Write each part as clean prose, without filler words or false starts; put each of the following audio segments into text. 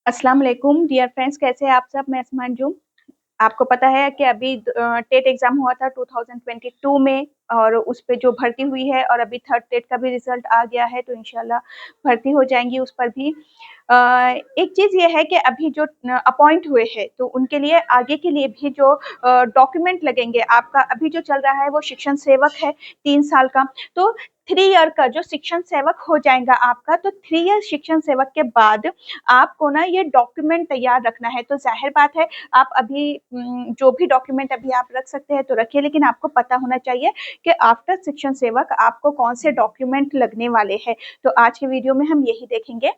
अस्सलाम वालेकुम dear friends, कैसे हैं आप सब। मैं असमान जूम। आपको पता है कि अभी टेट एग्ज़ाम हुआ था 2022 में और उस पे जो भर्ती हुई है और अभी थर्ड टेट का भी रिज़ल्ट आ गया है, तो इंशाल्लाह भर्ती हो जाएँगी उस पर भी। अ, एक चीज़ ये है कि अभी जो अपॉइंट हुए हैं, तो उनके लिए आगे के लिए भी जो डॉक्यूमेंट लगेंगे, आपका अभी जो चल रहा है वो शिक्षण सेवक है 3 साल का, तो 3 ईयर का जो शिक्षण सेवक हो जाएगा आपका, तो 3 ईयर शिक्षण सेवक के बाद आपको ना ये डॉक्यूमेंट तैयार रखना है। तो ज़ाहिर बात है, आप अभी जो भी डॉक्यूमेंट अभी आप रख सकते हैं तो रखिए, लेकिन आपको पता होना चाहिए कि आफ्टर शिक्षण सेवक आपको कौन से डॉक्यूमेंट लगने वाले हैं। तो आज के वीडियो में हम यही देखेंगे।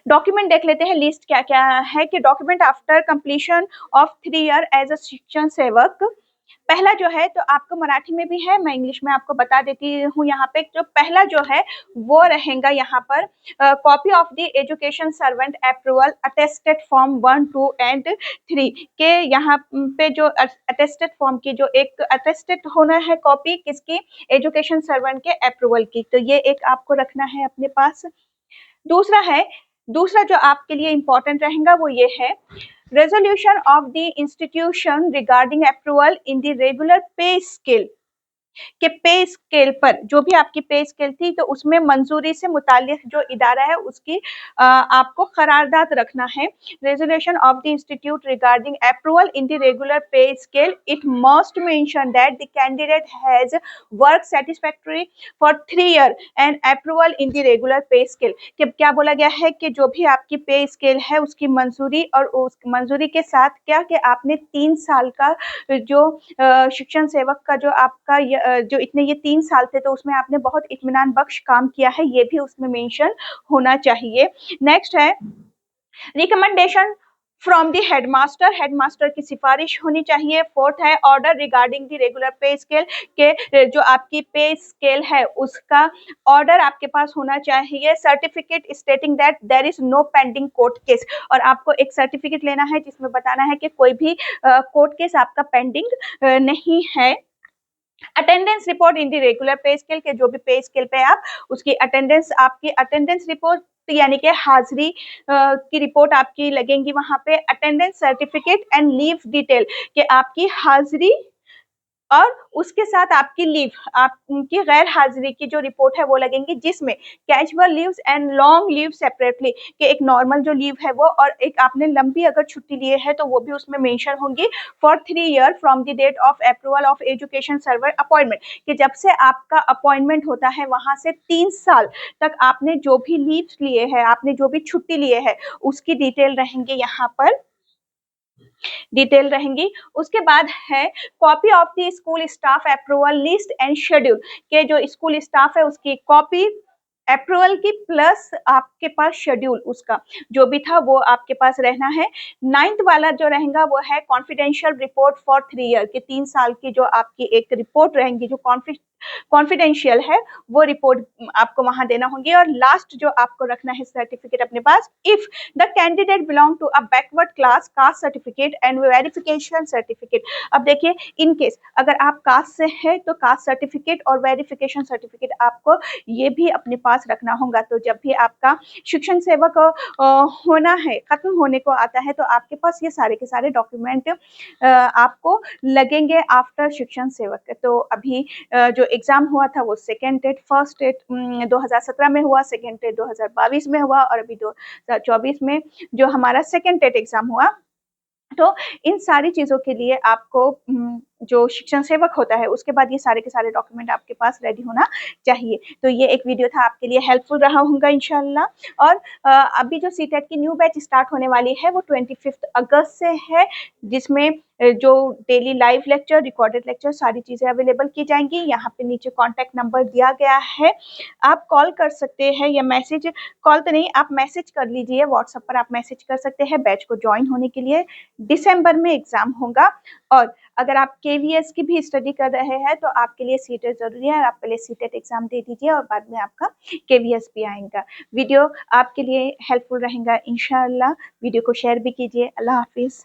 डॉक्यूमेंट देख लेते हैं, लिस्ट क्या-क्या है कि document after completion of 3 year as a शिक्षण सेवक। पहला जो है, तो आपको मराठी में भी है, मैं इंग्लिश में आपको बता देती हूँ यहाँ पे। जो पहला जो है वो रहेगा यहाँ पर copy of the education servant approval attested form 1, 2 and 3 के यहाँ पे जो अटेस्टेड फॉर्म की जो एक अटेस्टेड होना है कॉपी किसकी, एजुकेशन सर्वेंट के अप्रूवल की, तो ये एक आपको रखना है अपने पास। दूसरा जो आपके लिए इम्पोर्टेंट रहेगा वो ये है, resolution of the institution regarding approval in the regular पे स्केल के पे स्केल पर जो भी आपकी पे स्केल थी, तो उसमें मंजूरी से मुताल्लिक जो इदारा है उसकी आपको करारदाद रखना है। Resolution of the institute regarding approval in the regular पे scale, it must mention that the candidate has work satisfactory for 3 year and approval in the regular पे स्केल। कि क्या बोला गया है कि जो भी आपकी पे स्केल है उसकी मंजूरी, और उस मंजूरी के साथ क्या कि आपने 3 साल का जो शिक्षण सेवक का जो आपका जो इतने ये 3 साल थे, तो उसमें आपने बहुत इत्मीनान बख्श काम किया है, ये भी उसमें मेंशन होना चाहिए। नेक्स्ट है recommendation from the headmaster, headmaster की सिफारिश होनी चाहिए। फोर्थ है ऑर्डर रिगार्डिंग द रेगुलर पे स्केल के जो आपकी पे स्केल है उसका ऑर्डर आपके पास होना चाहिए। Certificate stating that there is no pending court case, और आपको एक सर्टिफिकेट लेना है जिसमें बताना है कि कोई भी कोर्ट केस आपका पेंडिंग नहीं है। Attendance report in the regular पे स्केल के जो भी पे स्केल पे आप उसकी अटेंडेंस, आपकी अटेंडेंस रिपोर्ट यानी कि हाजिरी की रिपोर्ट आपकी लगेंगी वहां पे। Attendance certificate and leave detail कि आपकी हाजिरी और उसके साथ आपकी लीव, आपकी गैर हाजिरी की जो रिपोर्ट है वो लगेंगी, जिसमें casual leaves and long leave separately, कि एक नॉर्मल जो लीव है वो और एक आपने लंबी अगर छुट्टी लिए है तो वो भी उसमें मेंशन होंगी। For 3 year from the date of approval of education server appointment, कि जब से आपका अपॉइंटमेंट होता है वहां से 3 साल तक आपने जो भी लीव्स लिए हैं, आपने जो भी छुट्टी लिए है, उसकी डिटेल रहेंगे यहाँ पर, डिटेल रहेंगी। उसके बाद है copy of the school staff approval list and schedule, के जो स्कूल स्टाफ है उसकी कॉपी अप्रूवल की प्लस आपके पास शेड्यूल उसका जो भी था वो आपके पास रहना है। 9th वाला जो रहेगा वो है कॉन्फिडेंशियल रिपोर्ट फॉर 3 ईयर, के 3 साल की जो आपकी एक रिपोर्ट रहेंगी जो कॉन्फिडेंशियल है, वो रिपोर्ट आपको वहां देना होगी। और लास्ट जो आपको रखना है सर्टिफिकेट अपने पास, if the candidate belong to a backward class, caste certificate and verification certificate. अब देखिए, इन केस अगर आप कास्ट से है तो कास्ट सर्टिफिकेट और वेरिफिकेशन सर्टिफिकेट आपको ये भी अपने पास रखना होगा। तो जब भी आपका शिक्षण सेवक होना है, खत्म होने को आता है, तो आपके पास ये सारे के सारे डॉक्यूमेंट आपको लगेंगे आफ्टर शिक्षण सेवक। तो अभी जो एग्जाम हुआ था वो सेकेंड टेट, फर्स्ट टेट 2017 में हुआ, सेकेंड टेट 2022 में हुआ, और अभी 2024 में जो हमारा सेकेंड टेट एग्जाम हुआ। तो इन सारी चीज़ों के लिए आपको जो शिक्षण सेवक होता है उसके बाद ये सारे के सारे डॉक्यूमेंट आपके पास रेडी होना चाहिए। तो ये एक वीडियो था, आपके लिए हेल्पफुल रहा होगा इंशाल्लाह। और अभी जो सीटेट की न्यू बैच स्टार्ट होने वाली है वो 25 अगस्त से है, जिसमें जो daily live lecture, recorded lecture, सारी चीज़ें अवेलेबल की जाएंगी। यहाँ पे नीचे कॉन्टैक्ट नंबर दिया गया है, आप कॉल कर सकते हैं या मैसेज, कॉल तो नहीं, आप मैसेज कर लीजिए, व्हाट्सएप पर आप मैसेज कर सकते हैं बैच को ज्वाइन होने के लिए। दिसंबर में एग्जाम होगा, और अगर आप केवीएस की भी स्टडी कर रहे हैं तो आपके लिए सीटेट जरूरी है। आप पहले सीटेट एग्जाम दे दीजिए और बाद में आपका केवीएस भी आएगा। वीडियो आपके लिए हेल्पफुल रहेगा इंशाअल्लाह। वीडियो को शेयर भी कीजिए। अल्लाह हाफिज।